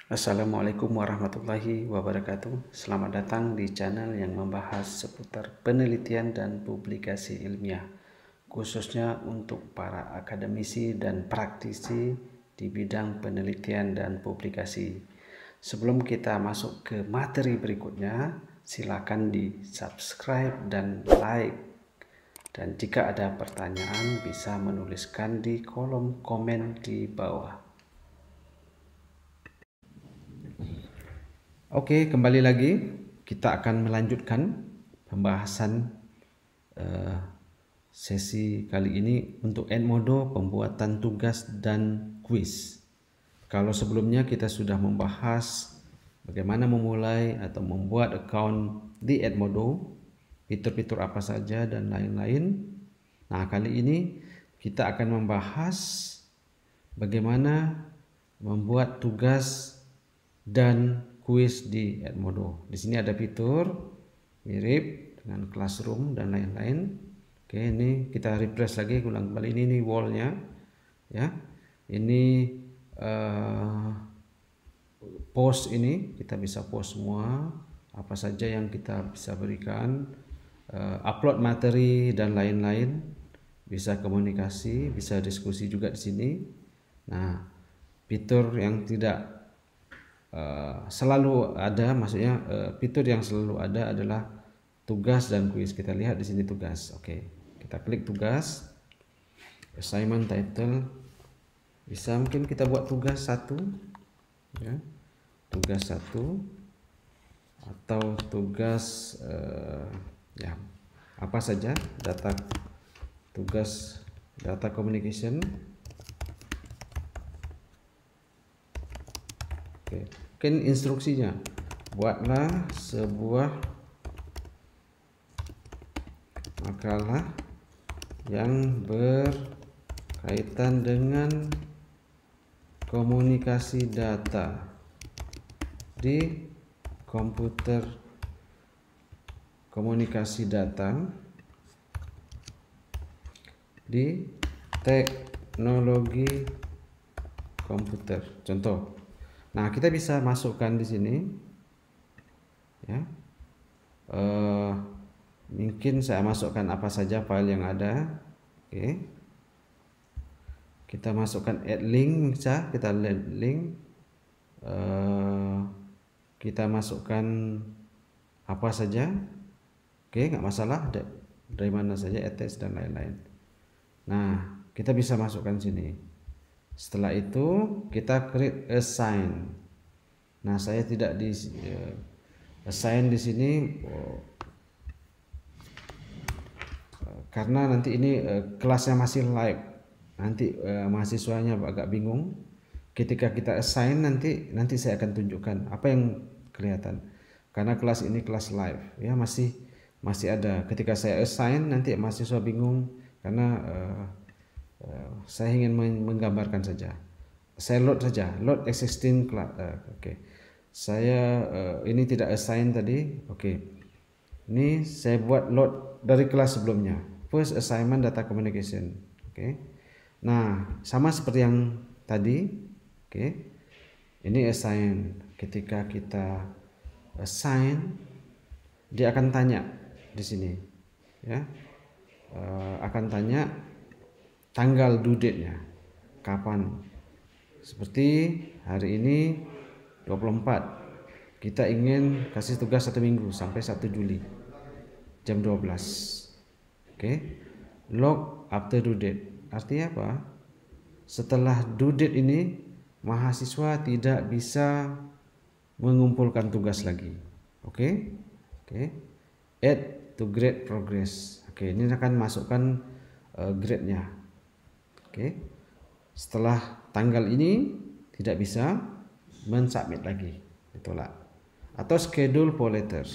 Assalamualaikum warahmatullahi wabarakatuh. Selamat datang di channel yang membahas seputar penelitian dan publikasi ilmiah, khususnya untuk para akademisi dan praktisi di bidang penelitian dan publikasi. Sebelum kita masuk ke materi berikutnya, silakan di subscribe dan like. Dan jika ada pertanyaan, bisa menuliskan di kolom komen di bawah. Oke, kembali lagi kita akan melanjutkan pembahasan sesi kali ini untuk Edmodo, pembuatan tugas dan kuis. Kalau sebelumnya kita sudah membahas bagaimana memulai atau membuat account di Edmodo, fitur-fitur apa saja dan lain-lain. Nah, kali ini kita akan membahas bagaimana membuat tugas dan kuis di Edmodo. Di sini ada fitur mirip dengan classroom dan lain-lain. Oke, ini kita refresh lagi, ulang kembali. Ini wallnya, ya. Ini post, ini kita bisa post semua apa saja yang kita bisa berikan, upload materi dan lain-lain. Bisa komunikasi, bisa diskusi juga di sini. Nah, fitur yang tidak selalu ada, maksudnya fitur yang selalu ada adalah tugas dan kuis. Kita lihat di sini tugas. Oke, kita klik tugas, assignment title. Bisa mungkin kita buat tugas 1, ya, tugas 1 atau tugas ya apa saja, data tugas data communication. Oke. Mungkin instruksinya, buatlah sebuah makalah yang berkaitan dengan komunikasi data di komputer, komunikasi data di teknologi komputer. Contoh. Nah, kita bisa masukkan di sini, ya. Mungkin saya masukkan apa saja file yang ada. Oke. Kita masukkan add link, bisa kita add link. Kita masukkan apa saja. Oke, nggak masalah. Dari mana saja, attach dan lain-lain. Nah, kita bisa masukkan sini. Setelah itu kita create assign. Nah, saya tidak di assign di sini karena nanti ini kelasnya masih live. Nanti mahasiswanya agak bingung. Ketika kita assign nanti saya akan tunjukkan apa yang kelihatan. Karena kelas ini kelas live, ya, masih ada. Ketika saya assign nanti mahasiswa bingung karena saya ingin menggambarkan saja. Saya load saja, load existing class. Oke. Saya ini tidak assign tadi. Oke. Ini saya buat load dari kelas sebelumnya. First assignment data communication. Oke. Nah, sama seperti yang tadi. Oke. Ini assign. Ketika kita assign, dia akan tanya di sini, ya. Akan tanya tanggal due date-nya, kapan. Seperti hari ini 24, kita ingin kasih tugas 1 minggu sampai 1 Juli jam 12. Oke. Log after due date artinya apa? Setelah due date ini mahasiswa tidak bisa mengumpulkan tugas lagi. Oke. Add to grade progress. Oke, ini akan masukkan grade-nya. Oke. Setelah tanggal ini tidak bisa mensubmit lagi, ditolak. Atau schedule for later.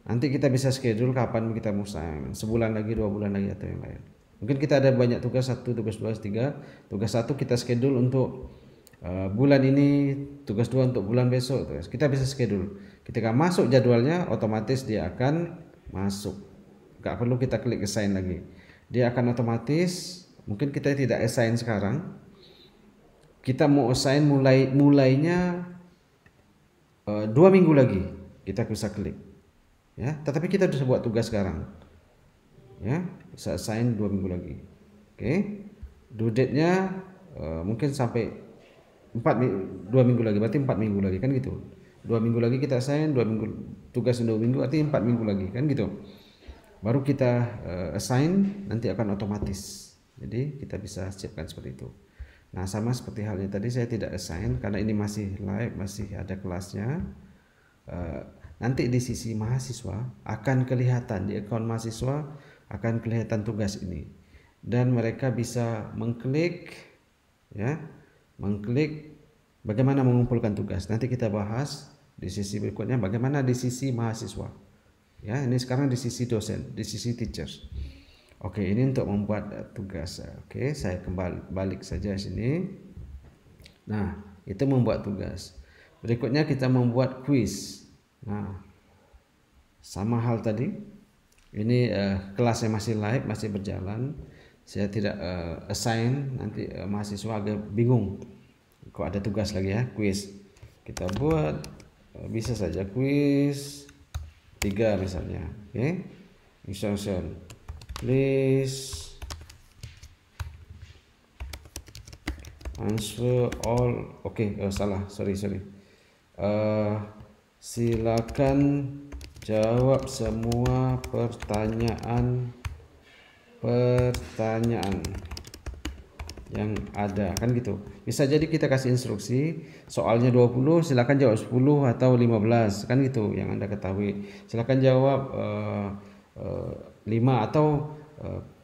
Nanti kita bisa schedule kapan kita mau assignment, sebulan lagi, 2 bulan lagi, atau yang lain. Mungkin kita ada banyak tugas, 1, tugas 2, 3. Tugas 1 kita schedule untuk bulan ini, tugas 2 untuk bulan besok. Kita bisa schedule. Ketika masuk jadwalnya, otomatis dia akan masuk. Gak perlu kita klik assign lagi. Dia akan otomatis. Mungkin kita tidak assign sekarang. Kita mau assign mulainya 2 minggu lagi kita bisa klik, ya. Tetapi kita bisa buat tugas sekarang, ya. Bisa assign 2 minggu lagi. Oke, due date-nya mungkin sampai 2 minggu lagi, berarti 4 minggu lagi kan gitu. 2 minggu lagi kita assign, 2 minggu tugas 2 minggu, artinya 4 minggu lagi kan gitu. Baru kita assign, nanti akan otomatis. Jadi kita bisa siapkan seperti itu. Nah, sama seperti halnya tadi saya tidak assign karena ini masih live, masih ada kelasnya. Nanti di sisi mahasiswa akan kelihatan, di akun mahasiswa akan kelihatan tugas ini, dan mereka bisa mengklik, ya, mengklik bagaimana mengumpulkan tugas. Nanti kita bahas di sisi berikutnya bagaimana di sisi mahasiswa, ya. Ini sekarang di sisi dosen, di sisi teachers. Oke, ini untuk membuat tugas. Oke, saya kembali balik saja sini. Nah, itu membuat tugas. Berikutnya kita membuat quiz. Nah, sama hal tadi. Ini kelasnya masih live, masih berjalan. Saya tidak assign, nanti mahasiswa agak bingung. Kok ada tugas lagi ya, quiz. Kita buat bisa saja quiz 3 misalnya. Oke. Instruction. Please answer all. Oke, salah, sorry. Silakan jawab semua pertanyaan yang ada, kan gitu. Bisa jadi kita kasih instruksi, soalnya 20, silakan jawab 10 atau 15, kan gitu yang Anda ketahui. Silakan jawab 5 atau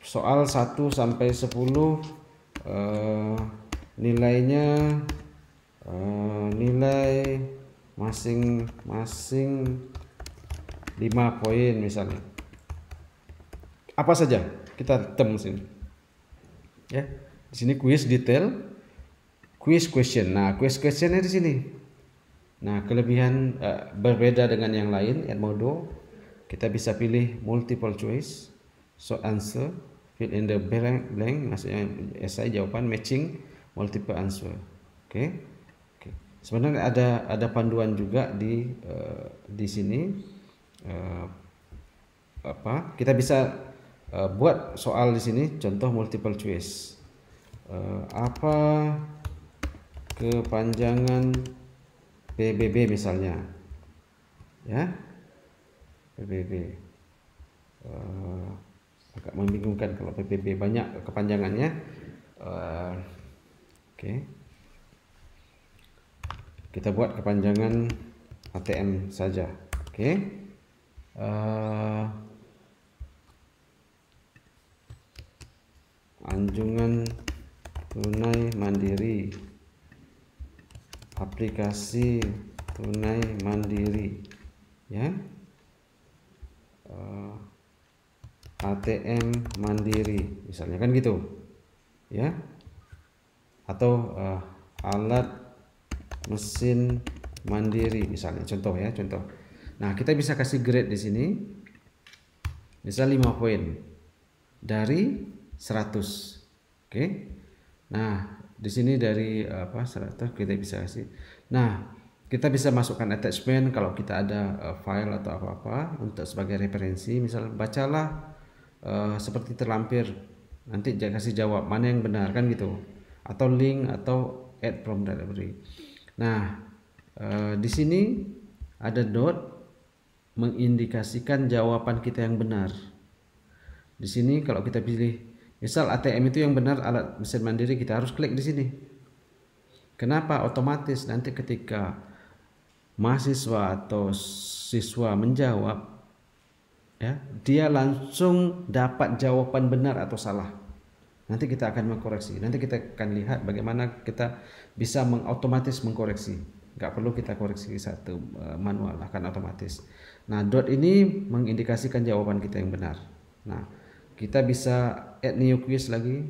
soal 1 sampai 10 nilainya nilai masing-masing 5 poin misalnya. Apa saja kita tem sini. Ya. Di sini quiz detail, quiz question. Nah, quiz questionnya di sini. Nah, kelebihan berbeda dengan yang lain Edmodo, kita bisa pilih multiple choice, short answer, fill in the blank, maksudnya esai jawaban, matching, multiple answer. Oke. Sebenarnya ada panduan juga di sini. Kita bisa buat soal di sini, contoh multiple choice. Apa kepanjangan PBB misalnya, ya, PBB. Agak membingungkan kalau PBB banyak kepanjangannya. Oke. Kita buat kepanjangan ATM saja. Oke. Anjungan tunai mandiri, aplikasi tunai mandiri, ya, ATM mandiri misalnya, kan gitu, ya, atau alat mesin mandiri misalnya, contoh ya, contoh. Nah, kita bisa kasih grade di sini, misal 5 poin dari 100. Oke. Nah, di sini dari 100 kita bisa kasih. Nah, kita bisa masukkan attachment kalau kita ada file atau apa-apa untuk sebagai referensi. Misal bacalah seperti terlampir. Nanti kasih jawab mana yang benar, kan gitu. Atau link atau add from library. Nah, di sini ada dot mengindikasikan jawaban kita yang benar. Di sini kalau kita pilih misal ATM itu yang benar, alat mesin mandiri, kita harus klik di sini. Kenapa? Otomatis nanti ketika mahasiswa atau siswa menjawab, ya, dia langsung dapat jawaban benar atau salah. Nanti kita akan mengkoreksi. Nanti kita akan lihat bagaimana kita bisa otomatis mengkoreksi. Nggak perlu kita koreksi satu manual, akan otomatis. Nah, dot ini mengindikasikan jawaban kita yang benar. Nah, kita bisa add new quiz lagi.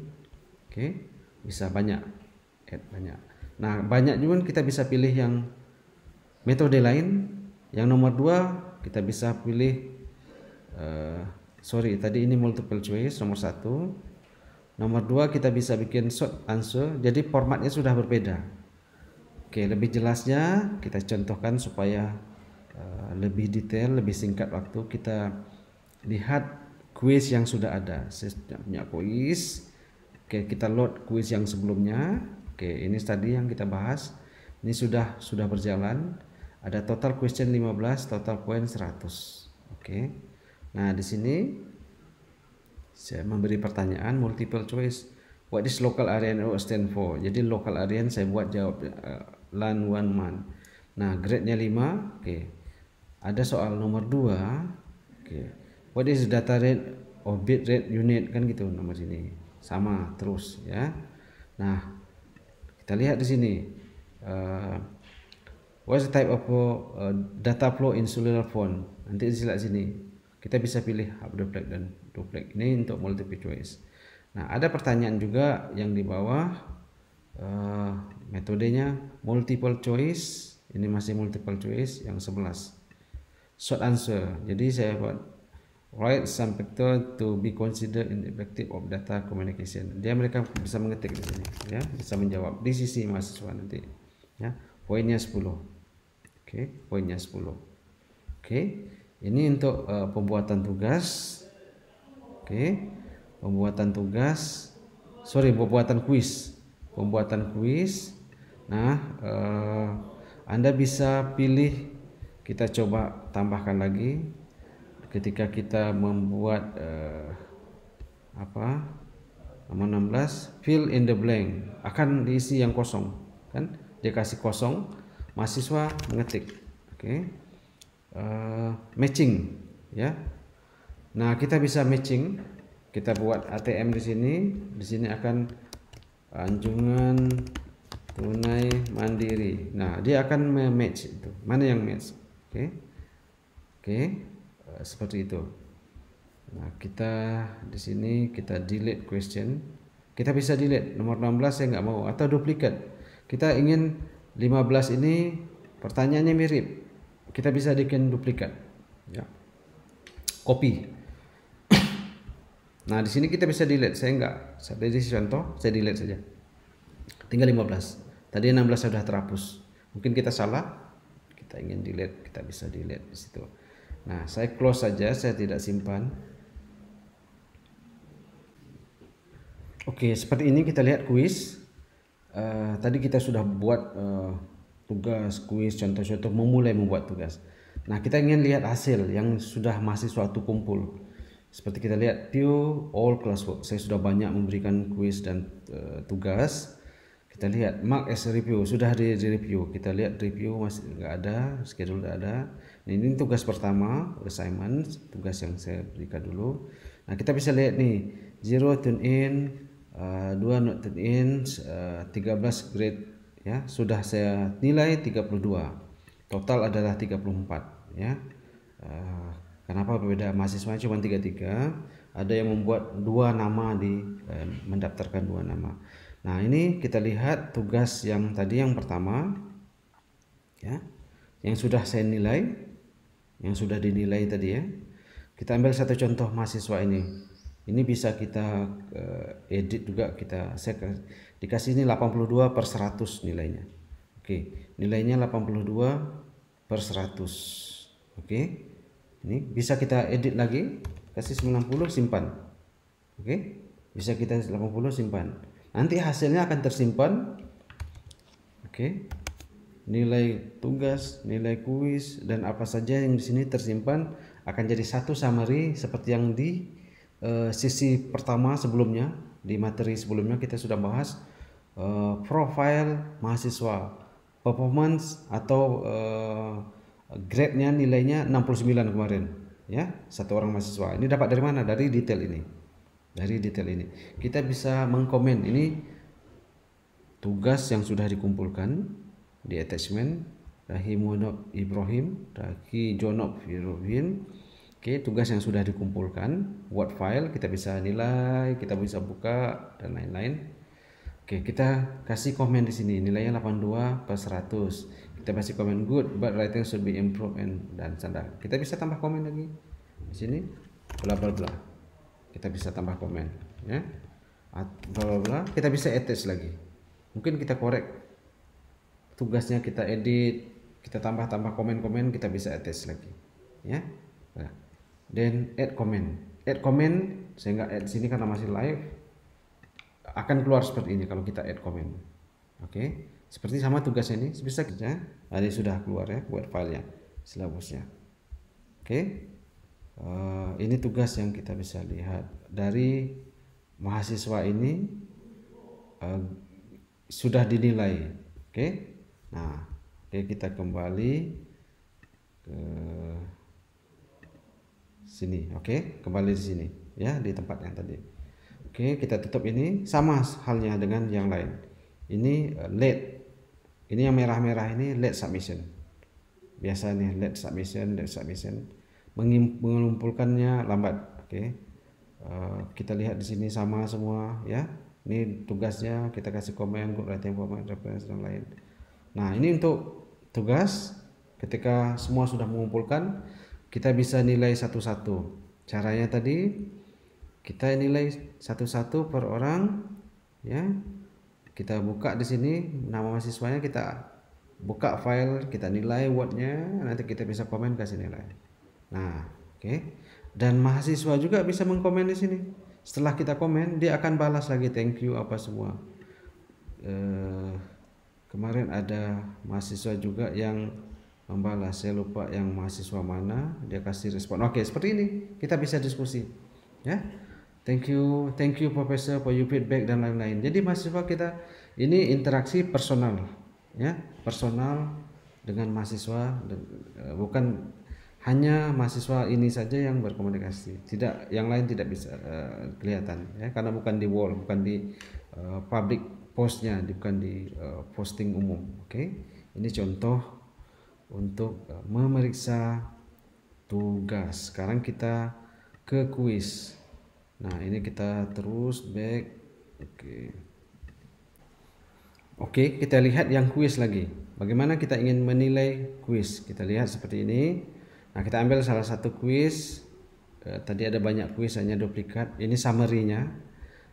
Oke, bisa banyak, add banyak. Nah, banyak juga kita bisa pilih yang metode lain. Yang nomor 2 kita bisa pilih tadi ini multiple choice nomor 1. Nomor 2 kita bisa bikin short answer. Jadi formatnya sudah berbeda. Oke, lebih jelasnya kita contohkan supaya lebih detail, lebih singkat waktu. Kita lihat kuis yang sudah ada. Saya punya kuis. Oke, kita load kuis yang sebelumnya. Oke, ini tadi yang kita bahas. Ini sudah berjalan. Ada total question 15, total point 100. Oke. Nah, di sini saya memberi pertanyaan multiple choice. What is local area NO stand for? Jadi local area saya buat jawab LAN 1 month. Nah, grade-nya 5. Oke. Ada soal nomor 2. Oke. What is data rate of bit rate unit, kan gitu nomor sini. Sama terus ya. Nah, kita lihat di sini. What's the type of data flow in cellular phone? Nanti di sini kita bisa pilih half duplex dan duplex. Ini untuk multiple choice. Nah, ada pertanyaan juga yang di bawah, metodenya multiple choice. Ini masih multiple choice yang 11. Short answer. Jadi saya buat write some factor to be considered in effective of data communication. Mereka bisa mengetik di sini, ya, bisa menjawab di sisi mahasiswa nanti. Ya, poinnya 10. Oke, poinnya 10. Oke, ini untuk pembuatan tugas. Oke, pembuatan kuis. Nah, Anda bisa pilih, kita coba tambahkan lagi ketika kita membuat nomor 16, fill in the blank, akan diisi yang kosong, kan? Dia kasih kosong, mahasiswa mengetik. Oke. Matching, ya. Nah, kita bisa matching. Kita buat ATM di sini. Di sini akan anjungan tunai mandiri. Nah, dia akan match itu. Mana yang match? Oke. Seperti itu. Nah, kita di sini kita delete question. Kita bisa delete nomor 16, saya nggak mau, atau duplikat. Kita ingin 15 ini pertanyaannya mirip. Kita bisa bikin duplikat. Ya. Copy. Nah, di sini kita bisa delete. Saya enggak. Jadi contoh, saya delete saja. Tinggal 15. Tadi 16 sudah terhapus. Mungkin kita salah. Kita ingin delete, kita bisa delete di situ. Nah, saya close saja, saya tidak simpan. Oke, seperti ini kita lihat kuis. Tadi kita sudah buat tugas kuis, contoh-contoh memulai membuat tugas. Nah, kita ingin lihat hasil yang sudah mahasiswa itu kumpul. Seperti kita lihat view all classwork. Saya sudah banyak memberikan kuis dan tugas. Kita lihat mark as review, sudah di review. Kita lihat review masih nggak ada, schedule nggak ada. Nah, ini tugas pertama, assignment, tugas yang saya berikan dulu. Nah, kita bisa lihat nih, 0 tune in, 2 not tune in, 13 grade, ya, sudah saya nilai 32. Total adalah 34, ya. Kenapa berbeda? Mahasiswa cuma 33, ada yang membuat 2 nama mendaftarkan 2 nama. Nah, ini kita lihat tugas yang tadi yang pertama, ya, yang sudah saya nilai, yang sudah dinilai tadi, ya. Kita ambil satu contoh mahasiswa ini. Ini bisa kita edit juga, saya dikasih ini 82/100 nilainya. Oke, nilainya 82/100. Oke. Ini bisa kita edit lagi, kasih 90, simpan. Oke, bisa kita 80 simpan. Nanti hasilnya akan tersimpan. Oke, nilai tugas, nilai kuis, dan apa saja yang di sini tersimpan akan jadi satu summary seperti yang di sisi pertama sebelumnya. Di materi sebelumnya kita sudah bahas profile mahasiswa, performance atau grade-nya, nilainya 69 kemarin, ya, satu orang mahasiswa. Ini dapat dari mana? Dari detail ini. Kita bisa mengkomen ini tugas yang sudah dikumpulkan di attachment. Rahimonov Ibrahim, Raki Jonov Ibrahim. Oke, tugas yang sudah dikumpulkan, Word file, kita bisa nilai, kita bisa buka dan lain-lain. Oke, kita kasih komen di sini, nilainya 82/100. Kita kasih komen good, but writing should be improved dan standar. Kita bisa tambah komen lagi di sini, bla bla bla. Kita bisa tambah komen, ya, bla bla bla. Kita bisa attach lagi. Mungkin kita korek tugasnya kita edit, kita tambah komen-komen, kita bisa attach lagi, ya. Dan add comment, sehingga add sini karena masih live akan keluar seperti ini kalau kita add comment. Oke, seperti sama tugasnya ini bisa kita. Ini sudah keluar ya, buat filenya, silabusnya. Oke, ini tugas yang kita bisa lihat dari mahasiswa ini sudah dinilai. Oke, nah, kita kembali ke sini. Oke, kembali di sini ya, di tempat yang tadi. Oke, kita tutup ini. Sama halnya dengan yang lain. Ini late. Ini yang merah-merah ini late submission. Biasa nih late submission. Mengumpulkannya lambat. Oke. Kita lihat di sini sama semua ya. Ini tugasnya, kita kasih komen, good writing format, reference dan lain. Nah, ini untuk tugas. Ketika semua sudah mengumpulkan, kita bisa nilai satu-satu. Caranya tadi kita nilai satu-satu per orang, ya. Kita buka di sini nama mahasiswanya, kita buka file, kita nilai wordnya, nanti kita bisa komen kasih nilai. Nah, oke. Dan mahasiswa juga bisa mengkomen di sini. Setelah kita komen, dia akan balas lagi thank you apa semua. Kemarin ada mahasiswa juga yang membalas, saya lupa yang mahasiswa mana, dia kasih respon. Oke, seperti ini kita bisa diskusi, ya. Thank you Profesor for your feedback dan lain-lain. Jadi mahasiswa kita ini interaksi personal, ya, personal dengan mahasiswa, bukan hanya mahasiswa ini saja yang berkomunikasi, tidak, yang lain tidak bisa kelihatan, ya, karena bukan di wall, bukan di public postnya, bukan di posting umum. Oke, ini contoh untuk memeriksa tugas. Sekarang kita ke kuis. Nah, ini kita terus back. Oke, kita lihat yang kuis lagi. Bagaimana kita ingin menilai kuis? Kita lihat seperti ini. Nah, kita ambil salah satu kuis. Tadi ada banyak kuis, hanya duplikat. Ini summary-nya.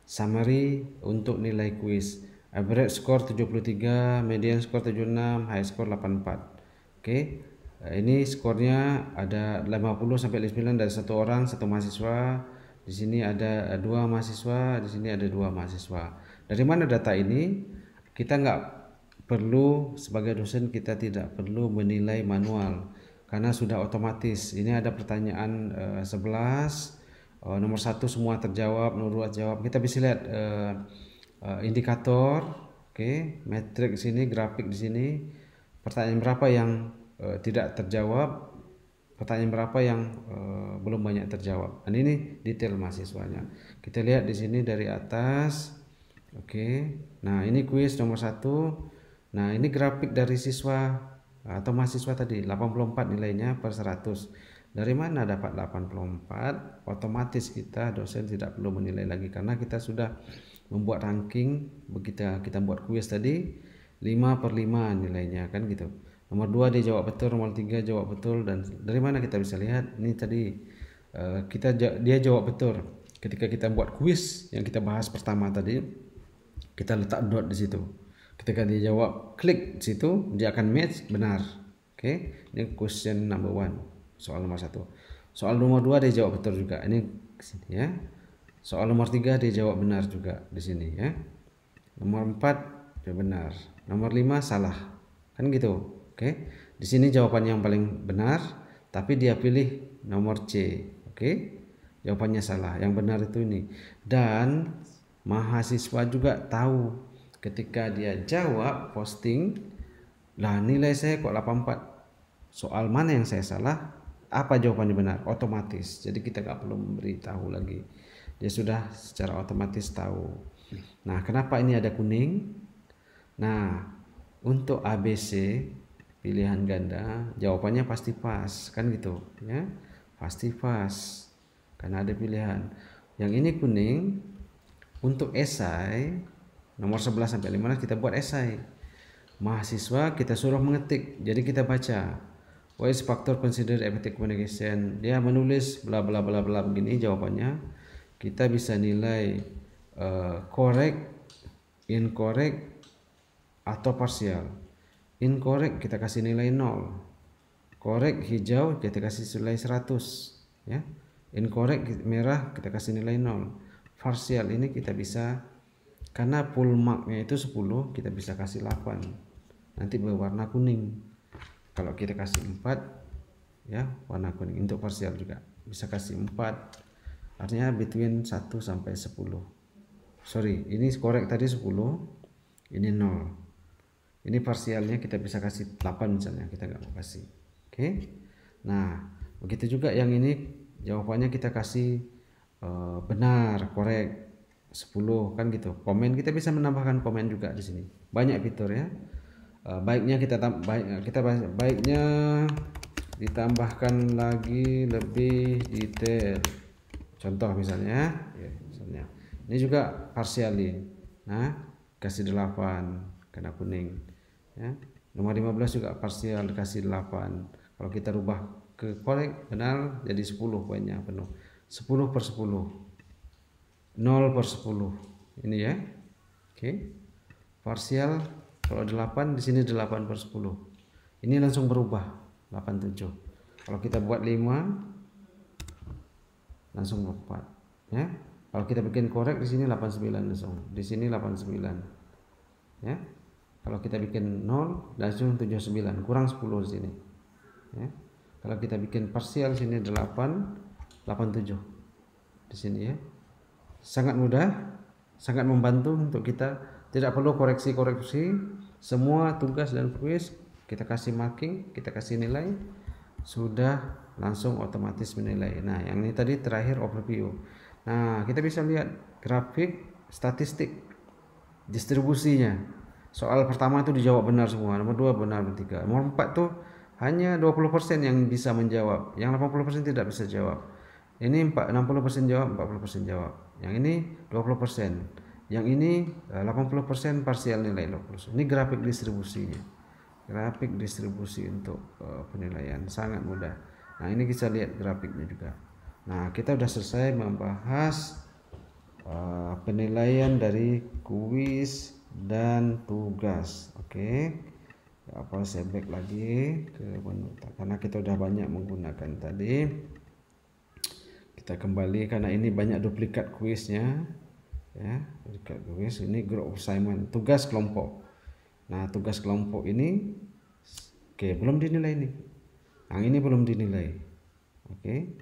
Summary untuk nilai kuis. Average score 73, median score 76, high score 84. Oke. Ini skornya ada 50 sampai 59 dari satu orang, satu mahasiswa. Di sini ada 2 mahasiswa, di sini ada 2 mahasiswa. Dari mana data ini? Kita nggak perlu, sebagai dosen kita tidak perlu menilai manual karena sudah otomatis. Ini ada pertanyaan 11, nomor 1 semua terjawab, nomor 2 jawab. Kita bisa lihat indikator, oke, metrik di sini, grafik di sini. Pertanyaan berapa yang tidak terjawab, pertanyaan berapa yang belum banyak terjawab. Dan ini detail mahasiswanya. Kita lihat di sini dari atas. Oke. Nah, ini kuis nomor 1. Nah, ini grafik dari siswa atau mahasiswa tadi, 84 nilainya per 100. Dari mana dapat 84? Otomatis kita dosen tidak perlu menilai lagi karena kita sudah membuat ranking. Begitu kita buat kuis tadi 5/5 nilainya, kan gitu. Nomor 2 dia jawab betul, nomor 3 jawab betul. Dan dari mana kita bisa lihat? Ini tadi dia jawab betul. Ketika kita buat kuis yang kita bahas pertama tadi, kita letak dot di situ. Ketika dia jawab, klik di situ, dia akan match benar. Oke, ini question number 1, soal nomor 1. Soal nomor 2 dia jawab betul juga. Ini kesini, ya. Soal nomor 3 dia jawab benar juga di sini, ya. Nomor 4 dia benar. Nomor 5 salah. Kan gitu. Oke. Di sini jawaban yang paling benar, tapi dia pilih nomor C. Oke. Jawabannya salah. Yang benar itu ini. Dan mahasiswa juga tahu ketika dia jawab posting, lah nilai saya kok 84. Soal mana yang saya salah? Apa jawabannya benar? Otomatis. Jadi kita nggak perlu memberitahu lagi. Dia sudah secara otomatis tahu. Nah, kenapa ini ada kuning? Nah, untuk ABC pilihan ganda jawabannya pasti pas, kan gitu, ya. Pasti pas karena ada pilihan. Yang ini kuning. Untuk esai nomor 11 sampai 15 kita buat esai. Mahasiswa kita suruh mengetik. Jadi kita baca. What is factor considered effective communication? Dia menulis bla bla bla bla begini jawabannya. Kita bisa nilai correct, incorrect atau parsial. Incorrect kita kasih nilai 0. Correct hijau kita kasih nilai 100 ya. Incorrect merah kita kasih nilai 0. Partial ini kita bisa, karena full marknya itu 10, kita bisa kasih 8. Nanti berwarna kuning. Kalau kita kasih 4 ya, warna kuning. Untuk partial juga bisa kasih 4. Artinya between 1 sampai 10. Sorry, ini correct tadi 10, ini 0. Ini parsialnya kita bisa kasih 8 misalnya, kita nggak mau kasih. Oke. Nah, begitu juga yang ini jawabannya kita kasih benar, correct 10 kan gitu. Komen kita bisa menambahkan komen juga di sini. Banyak fitur ya. Baiknya baiknya ditambahkan lagi lebih detail. Contoh misalnya, ya, misalnya ini juga partially. Nah, kasih 8 karena kuning. Ya. Nomor 15 juga partial dikasih 8. Kalau kita rubah ke correct benar jadi 10 poinnya penuh. 10/10. 0/10. Ini ya. Oke. Partial kalau 8 di sini 8/10. Ini langsung berubah 87. Kalau kita buat 5 langsung 4 ya. Kalau kita bikin correct di sini 89 langsung. Di sini 89. Ya. Kalau kita bikin 0 langsung 79, kurang 10 di sini. Ya. Kalau kita bikin parsial sini 8, 87 di sini ya. Sangat mudah, sangat membantu untuk kita, tidak perlu koreksi-koreksi. Semua tugas dan kuis kita kasih marking, kita kasih nilai, sudah langsung otomatis menilai. Nah, yang ini tadi terakhir overview. Nah, kita bisa lihat grafik statistik distribusinya. Soal pertama itu dijawab benar semua, nomor 2 benar, nomor 3. Nomor 4 tuh hanya 20% yang bisa menjawab, yang 80% tidak bisa jawab. Ini 60% jawab, 40% jawab. Yang ini 20%. Yang ini 80% parsial nilai 20%. Ini grafik distribusinya. Grafik distribusi untuk penilaian sangat mudah. Nah, ini kita lihat grafiknya juga. Nah, kita sudah selesai membahas penilaian dari kuis dan tugas. Oke. Apa saya back lagi ke menu karena kita udah banyak menggunakan tadi. Kita kembali karena ini banyak duplikat kuisnya ya. Duplikat kuis ini group assignment, tugas kelompok. Nah, tugas kelompok ini belum dinilai nih. Yang ini belum dinilai. Oke.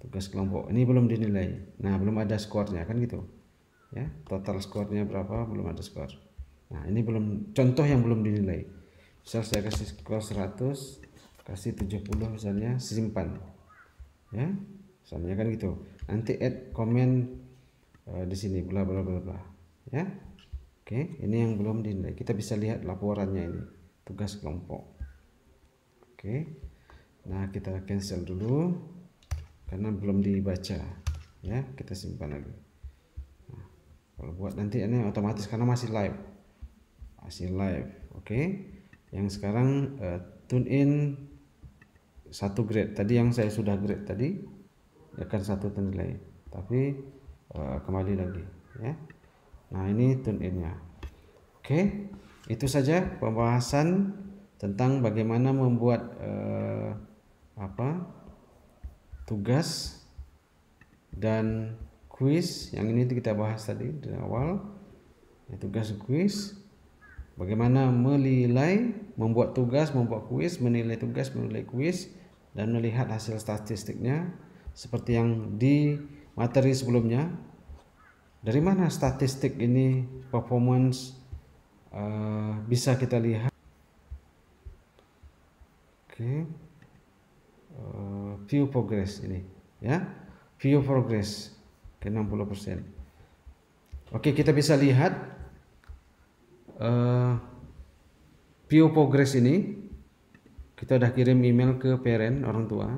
Tugas kelompok ini belum dinilai. Nah, belum ada skornya kan gitu. Ya, total skornya berapa? Belum ada skor. Nah, ini belum, contoh yang belum dinilai. Misal saya kasih skor 100, kasih 70 misalnya, simpan. Ya. Misalnya kan gitu. Nanti add komen di sini bla bla bla bla. Ya. Oke, ini yang belum dinilai. Kita bisa lihat laporannya ini, tugas kelompok. Oke. Nah, kita cancel dulu karena belum dibaca. Ya, kita simpan lagi. Nah, kalau buat nanti ini otomatis karena masih live. Masih live. Oke. Yang sekarang tune in 1 grade. Tadi yang saya sudah grade tadi akan 1 ternilai. Tapi kembali lagi ya. Nah, ini tune in-nya. Oke, itu saja pembahasan tentang bagaimana membuat tugas dan kuis. Yang ini kita bahas tadi di awal. Tugas kuis. Bagaimana menilai, membuat tugas, membuat kuis, menilai tugas, menilai kuis, dan melihat hasil statistiknya seperti yang di materi sebelumnya. Dari mana statistik ini performance bisa kita lihat? Oke. View progress ini ya. View progress ke 60%. Oke, kita bisa lihat view progress ini. Kita udah kirim email ke parent, orang tua.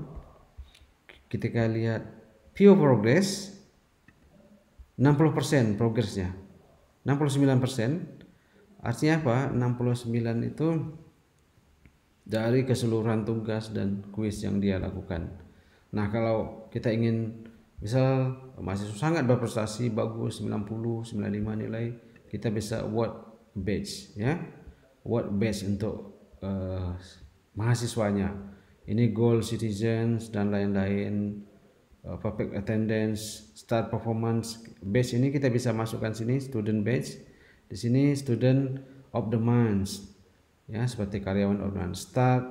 Ketika lihat view progress 60% progresnya, 69%. Artinya apa? 69 itu dari keseluruhan tugas dan kuis yang dia lakukan. Nah, kalau kita ingin misal mahasiswa sangat berprestasi bagus 90, 95 nilai, kita bisa award badge ya. Award badge untuk mahasiswanya. Ini goal citizens dan lain-lain, perfect attendance, start performance, badge ini kita bisa masukkan sini student badge. Di sini student of the month, ya seperti karyawan of the month, start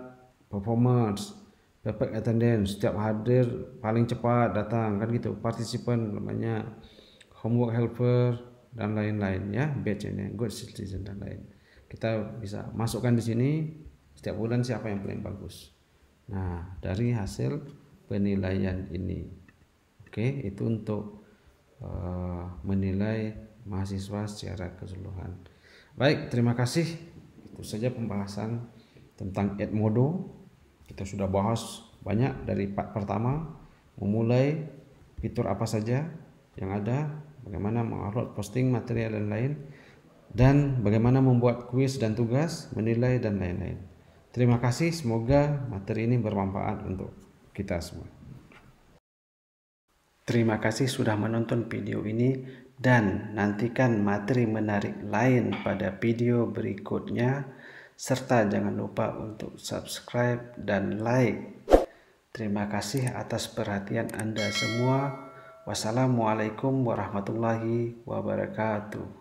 performance, perfect attendance, setiap hadir paling cepat datang kan gitu, participant namanya, homework helper dan lain-lain ya, badge ini good citizen dan lain. Kita bisa masukkan di sini setiap bulan siapa yang paling bagus. Nah, dari hasil penilaian ini. Oke, itu untuk menilai mahasiswa secara keseluruhan. Baik, terima kasih. Itu saja pembahasan tentang Edmodo. Kita sudah bahas banyak dari part pertama, memulai fitur apa saja yang ada, bagaimana mengupload posting material dan lain, dan bagaimana membuat kuis dan tugas, menilai dan lain-lain. Terima kasih, semoga materi ini bermanfaat untuk kita semua. Terima kasih sudah menonton video ini dan nantikan materi menarik lain pada video berikutnya, serta jangan lupa untuk subscribe dan like. Terima kasih atas perhatian Anda semua. Wassalamualaikum warahmatullahi wabarakatuh.